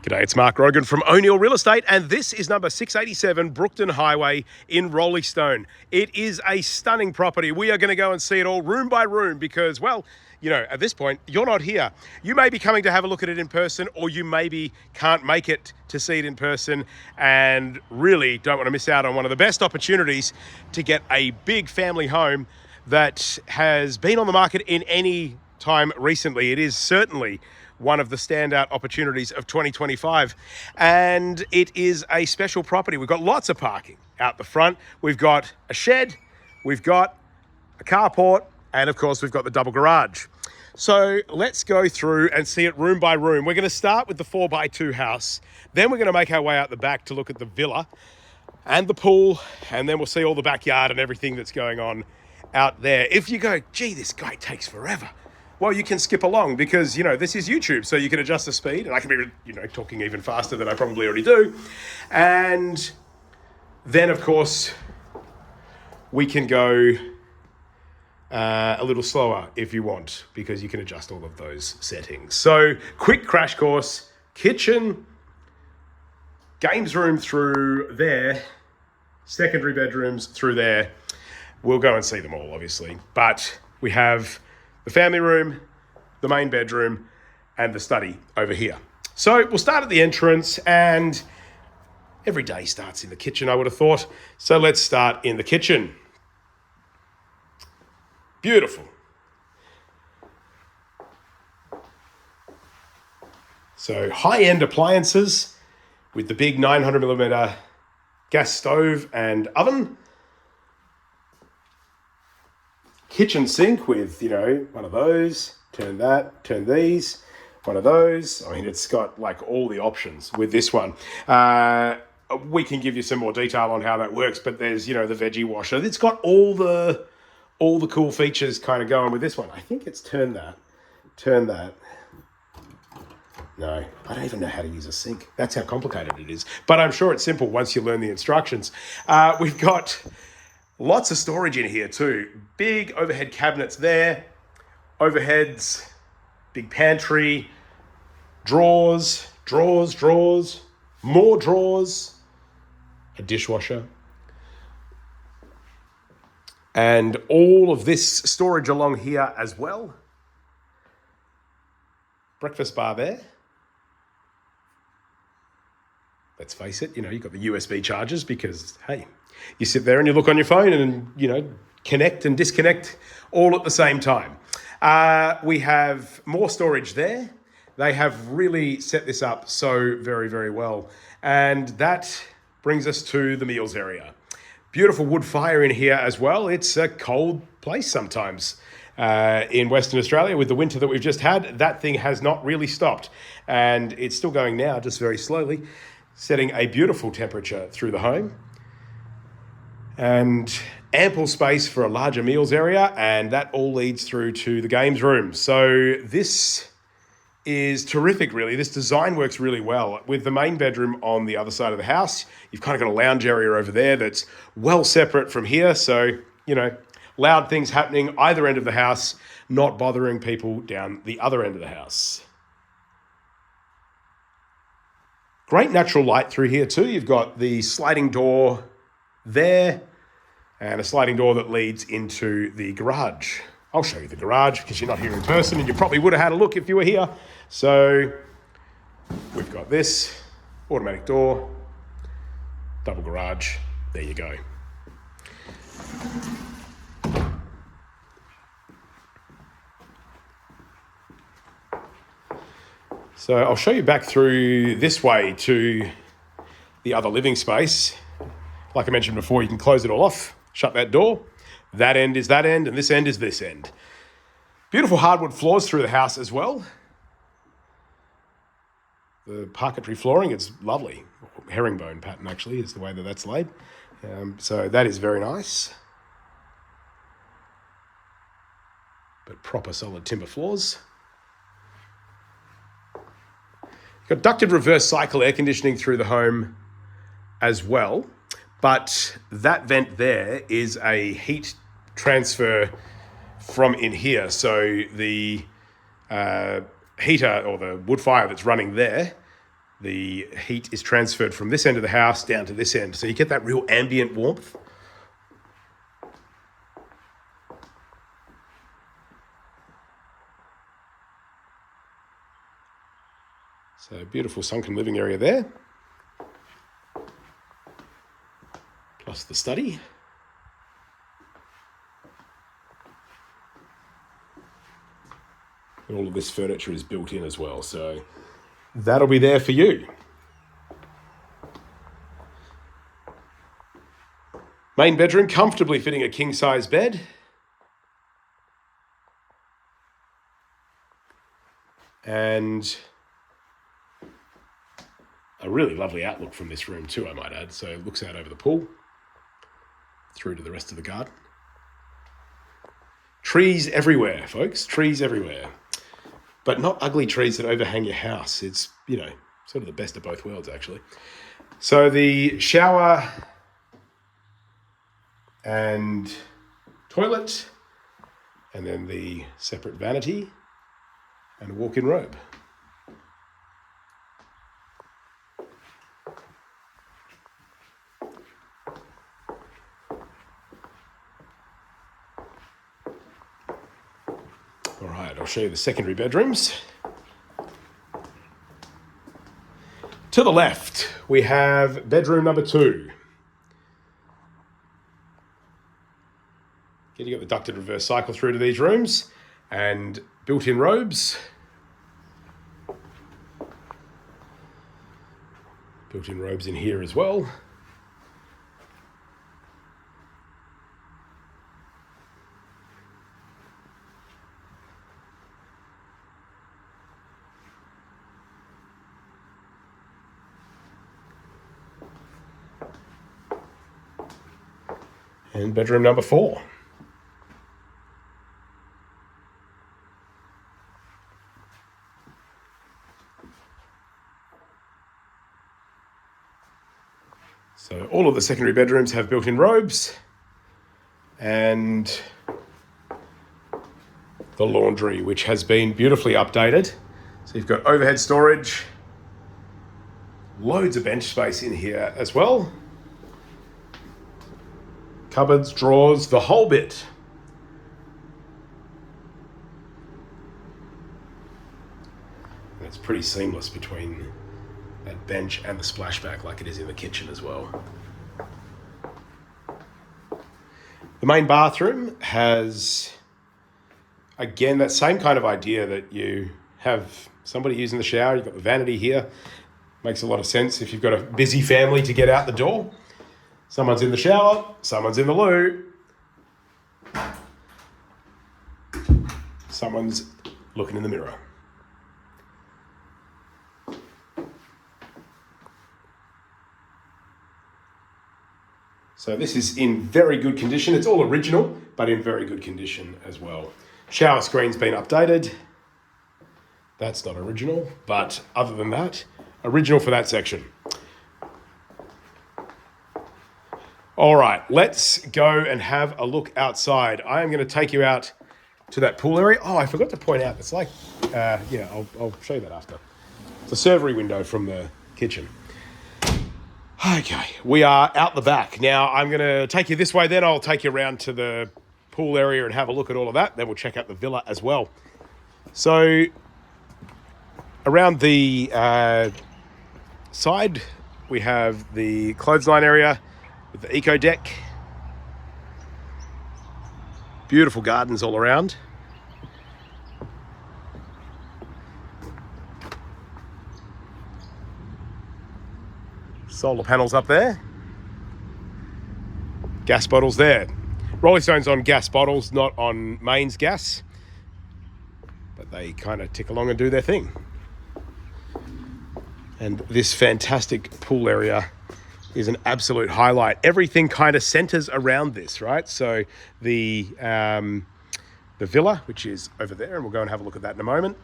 G'day, it's Mark Rogan from O'Neill Real Estate, and this is number 687 Brookton Highway in Roleystone. It is a stunning property. We are going to go and see it all room by room because, well, you know, at this point, you're not here. You may be coming to have a look at it in person, or you maybe can't make it to see it in person and really don't want to miss out on one of the best opportunities to get a big family home that has been on the market in any time recently. It is certainly one of the standout opportunities of 2025. And it is a special property. We've got lots of parking out the front. We've got a shed, we've got a carport, and of course we've got the double garage. So let's go through and see it room by room. We're going to start with the 4x2 house. Then we're going to make our way out the back to look at the villa and the pool. And then we'll see all the backyard and everything that's going on out there. If you go, gee, this guy takes forever, well, you can skip along because, you know, this is YouTube, so you can adjust the speed, and I can be, you know, talking even faster than I probably already do. And then, of course, we can go a little slower if you want, because you can adjust all of those settings. So, quick crash course: kitchen, games room through there, secondary bedrooms through there. We'll go and see them all, obviously, but we have the family room, the main bedroom, and the study over here. So we'll start at the entrance, and every day starts in the kitchen, I would have thought. So let's start in the kitchen. Beautiful. So high-end appliances with the big 900mm gas stove and oven. Kitchen sink with, you know, one of those, turn that, turn these, one of those. I mean, it's got like all the options with this one. We can give you some more detail on how that works, but there's, you know, the veggie washer. It's got all the cool features kind of going with this one. I think it's turn that. No, I don't even know how to use a sink. That's how complicated it is. But I'm sure it's simple once you learn the instructions. We've got lots of storage in here too. Big overhead cabinets there, overheads, big pantry, drawers, more drawers, a dishwasher. And all of this storage along here as well. Breakfast bar there. Let's face it, you know, you've got the USB chargers because, hey, you sit there and you look on your phone and, you know, connect and disconnect all at the same time. We have more storage there. They have really set this up so very, very well. And that brings us to the meals area. Beautiful wood fire in here as well. It's a cold place sometimes in Western Australia with the winter that we've just had. That thing has not really stopped. And it's still going now, just very slowly, setting a beautiful temperature through the home. And ample space for a larger meals area, and that all leads through to the games room. So this is terrific, really. This design works really well. With the main bedroom on the other side of the house, you've kind of got a lounge area over there that's well separate from here. So, you know, loud things happening either end of the house, not bothering people down the other end of the house. Great natural light through here too. You've got the sliding door there, and a sliding door that leads into the garage. I'll show you the garage because you're not here in person, and you probably would have had a look if you were here. So we've got this automatic door, double garage. There you go. So I'll show you back through this way to the other living space. Like I mentioned before, you can close it all off, shut that door. That end is that end, and this end is this end. Beautiful hardwood floors through the house as well. The parquetry flooring, it's lovely. Herringbone pattern, actually, is the way that that's laid. So that is very nice. But proper solid timber floors. Got ducted reverse cycle air conditioning through the home as well. But that vent there is a heat transfer from in here. So the heater or the wood fire that's running there the heat is transferred from this end of the house down to this end. So you get that real ambient warmth. So beautiful sunken living area there. Plus the study. And all of this furniture is built in as well, so that'll be there for you. Main bedroom, comfortably fitting a king-size bed. And a really lovely outlook from this room too, I might add. So it looks out over the pool, through to the rest of the garden. Trees everywhere, folks, trees everywhere. But not ugly trees that overhang your house. It's, you know, sort of the best of both worlds, actually. So the shower and toilet, and then the separate vanity and a walk-in robe. All right, I'll show you the secondary bedrooms. To the left, we have bedroom number 2. Again, you've got the ducted reverse cycle through to these rooms and built-in robes. Built-in robes in here as well. And bedroom number 4. So all of the secondary bedrooms have built-in robes and the laundry, which has been beautifully updated. So you've got overhead storage, loads of bench space in here as well. Cupboards, drawers, the whole bit. And it's pretty seamless between that bench and the splashback like it is in the kitchen as well. The main bathroom has, again, that same kind of idea that you have somebody using the shower. You've got the vanity here. Makes a lot of sense if you've got a busy family to get out the door. Someone's in the shower, someone's in the loo. Someone's looking in the mirror. So this is in very good condition. It's all original, but in very good condition as well. Shower screen's been updated. That's not original, but other than that, original for that section. All right, let's go and have a look outside. I am going to take you out to that pool area. Oh, I forgot to point out, it's like, I'll show you that after. It's a servery window from the kitchen. Okay, we are out the back. Now, I'm going to take you this way, then I'll take you around to the pool area and have a look at all of that. Then we'll check out the villa as well. So, around the side, we have the clothesline area with the eco deck. Beautiful gardens all around. Solar panels up there. Gas bottles there. Roleystone's on gas bottles, not on mains gas. But they kind of tick along and do their thing. And this fantastic pool area is an absolute highlight. Everything kind of centers around this, right? So the villa, which is over there, and we'll go and have a look at that in a moment.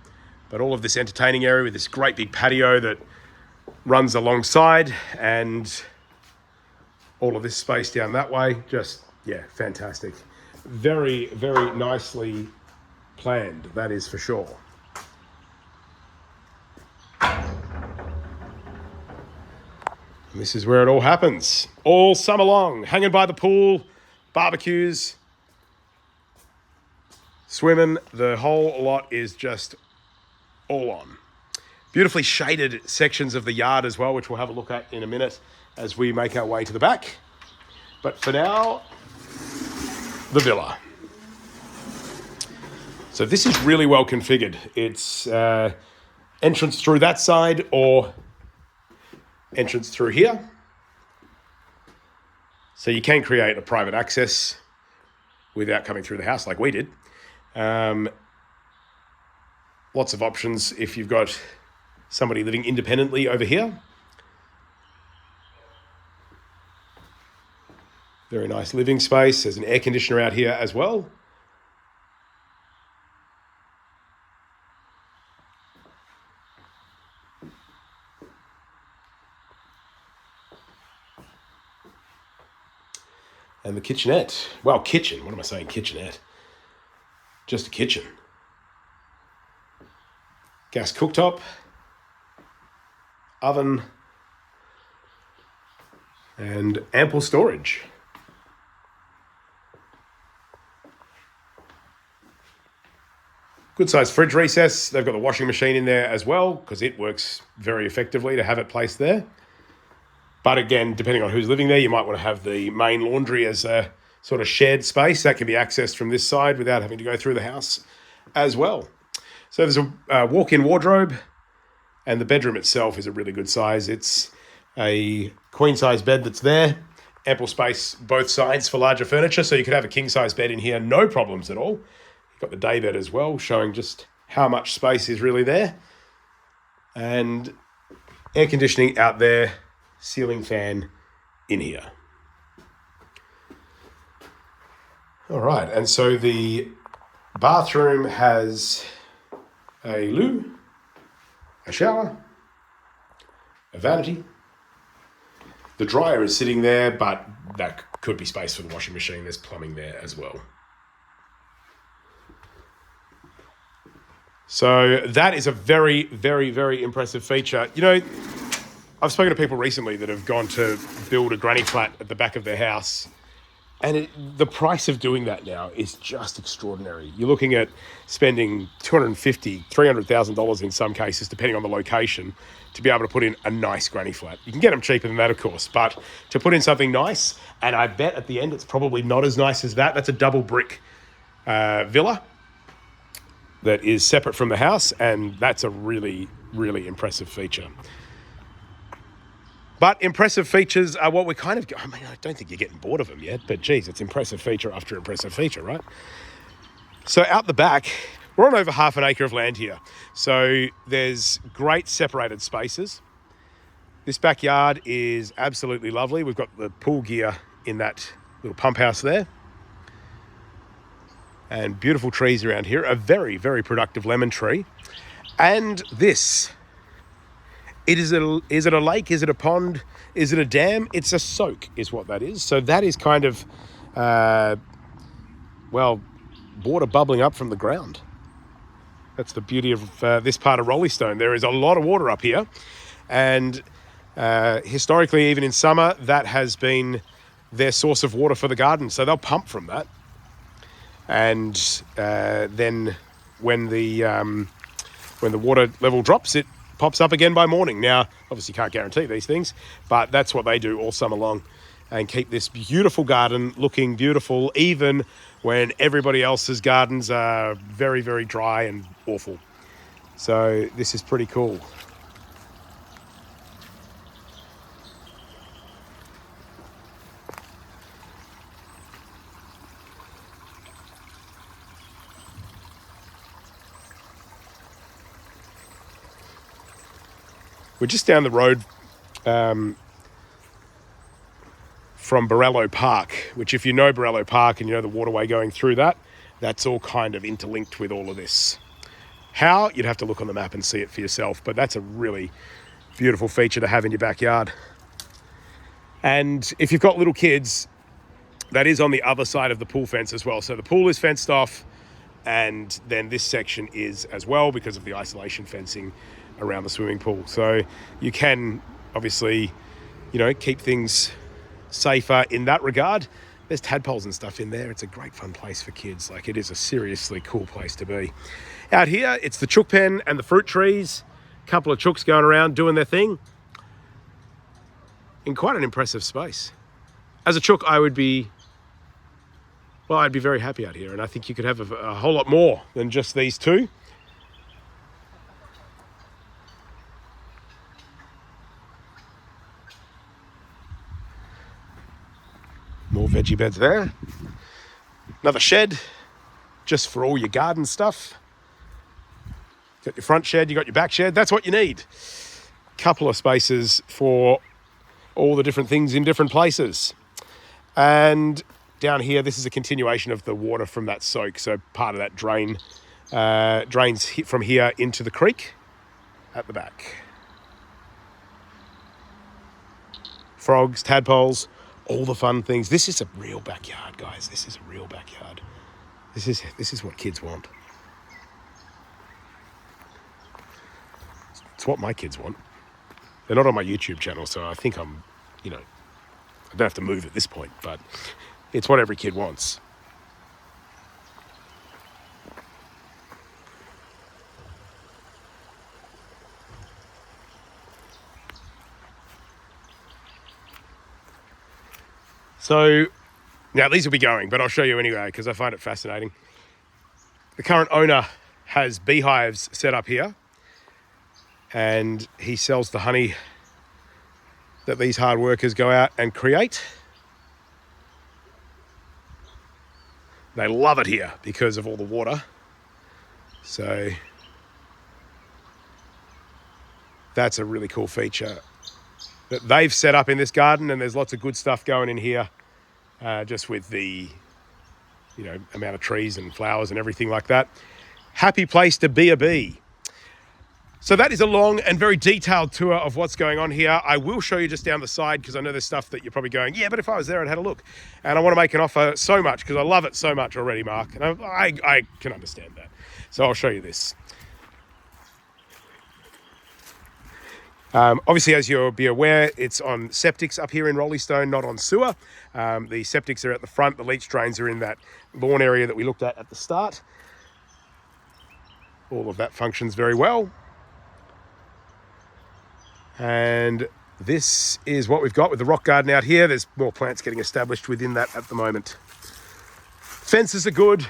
But all of this entertaining area with this great big patio that runs alongside, and all of this space down that way. Just, yeah, fantastic. Very, very nicely planned, that is for sure. And this is where it all happens. All summer long, hanging by the pool, barbecues, swimming. The whole lot is just all on. Beautifully shaded sections of the yard as well, which we'll have a look at in a minute as we make our way to the back. But for now, the villa. So this is really well configured. It's entrance through that side or entrance through here. So you can create a private access without coming through the house like we did. Lots of options if you've got somebody living independently over here. Very nice living space. There's an air conditioner out here as well. And the kitchenette. Well, kitchen. What am I saying? Kitchenette. Just a kitchen. Gas cooktop. Oven. And ample storage. Good sized fridge recess. They've got the washing machine in there as well because it works very effectively to have it placed there. But again, depending on who's living there, you might want to have the main laundry as a sort of shared space. That can be accessed from this side without having to go through the house as well. So there's a walk-in wardrobe, and the bedroom itself is a really good size. It's a queen-size bed that's there. Ample space both sides for larger furniture, so you could have a king-size bed in here, no problems at all. You've got the day bed as well, showing just how much space is really there. And air conditioning out there. Ceiling fan in here. All right, and so the bathroom has a loo, a shower, a vanity. The dryer is sitting there, but that could be space for the washing machine. There's plumbing there as well. So that is a very, very, very impressive feature. You know, I've spoken to people recently that have gone to build a granny flat at the back of their house, and the price of doing that now is just extraordinary. You're looking at spending $250,000, $300,000 in some cases, depending on the location, to be able to put in a nice granny flat. You can get them cheaper than that, of course, but to put in something nice, and I bet at the end it's probably not as nice as that. That's a double brick villa that is separate from the house, and that's a really, really impressive feature. But impressive features are what we're kind of... I mean, I don't think you're getting bored of them yet, but geez, it's impressive feature after impressive feature, right? So out the back, we're on over half an acre of land here. So there's great separated spaces. This backyard is absolutely lovely. We've got the pool gear in that little pump house there. And beautiful trees around here. A very, very productive lemon tree. And this... Is it a lake? Is it a pond? Is it a dam? It's a soak is what that is. So that is kind of, water bubbling up from the ground. That's the beauty of this part of Roleystone. There is a lot of water up here. And historically, even in summer, that has been their source of water for the garden. So they'll pump from that. And then when the water level drops, it pops up again by morning. Now, obviously you can't guarantee these things, but that's what they do all summer long and keep this beautiful garden looking beautiful, even when everybody else's gardens are very, very dry and awful. So this is pretty cool. We're just down the road from Borello Park, which if you know Borello Park and you know the waterway going through that, that's all kind of interlinked with all of this. How? You'd have to look on the map and see it for yourself, but that's a really beautiful feature to have in your backyard. And if you've got little kids, that is on the other side of the pool fence as well. So the pool is fenced off, and then this section is as well because of the isolation fencing around the swimming pool. So you can obviously keep things safer in that regard. There's tadpoles and stuff in there. It's a great fun place for kids. Like, it is a seriously cool place to be. Out here, it's the chook pen and the fruit trees. A couple of chooks going around doing their thing in quite an impressive space. As a chook, I'd be very happy out here, and I think you could have a whole lot more than just these two. More veggie beds there. Another shed, just for all your garden stuff. Got your front shed, you got your back shed. That's what you need. Couple of spaces for all the different things in different places. And down here, this is a continuation of the water from that soak. So part of that drains from here into the creek at the back. Frogs, tadpoles, all the fun things. This is a real backyard, guys. This is a real backyard. This is what kids want. It's what my kids want. They're not on my YouTube channel, so I think I don't have to move at this point, but it's what every kid wants. So now these will be going, but I'll show you anyway because I find it fascinating. The current owner has beehives set up here, and he sells the honey that these hard workers go out and create. They love it here because of all the water. So that's a really cool feature that they've set up in this garden, and there's lots of good stuff going in here, just with the amount of trees and flowers and everything like that. Happy place to be a bee. So that is a long and very detailed tour of what's going on here. I will show you just down the side because I know there's stuff that you're probably going, yeah, but if I was there and had a look. And I want to make an offer so much because I love it so much already, Mark. And I can understand that. So I'll show you this. Obviously, as you'll be aware, it's on septics up here in Roleystone, not on sewer. The septics are at the front. The leach drains are in that lawn area that we looked at the start. All of that functions very well. And this is what we've got with the rock garden out here. There's more plants getting established within that at the moment. Fences are good.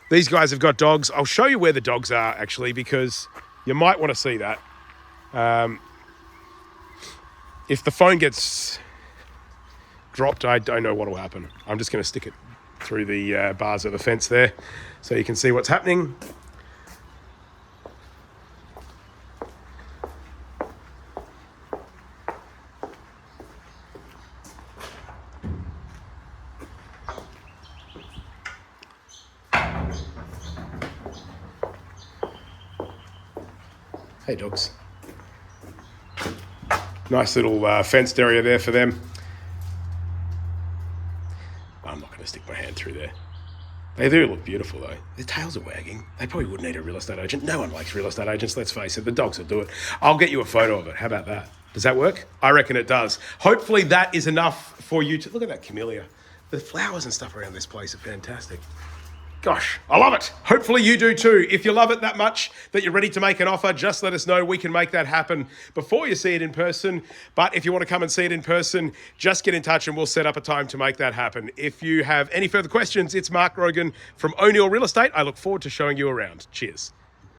These guys have got dogs. I'll show you where the dogs are actually, because you might want to see that. If the phone gets dropped, I don't know what will happen. I'm just going to stick it through the bars of the fence there so you can see what's happening. Hey, dogs. Nice little fenced area there for them. I'm not going to stick my hand through there. They do look beautiful, though. Their tails are wagging. They probably would need a real estate agent. No one likes real estate agents, let's face it. The dogs will do it. I'll get you a photo of it. How about that? Does that work? I reckon it does. Hopefully that is enough for you to... Look at that camellia. The flowers and stuff around this place are fantastic. Gosh, I love it. Hopefully you do too. If you love it that much that you're ready to make an offer, just let us know. We can make that happen before you see it in person. But if you want to come and see it in person, just get in touch and we'll set up a time to make that happen. If you have any further questions, it's Mark Rogan from O'Neill Real Estate. I look forward to showing you around. Cheers.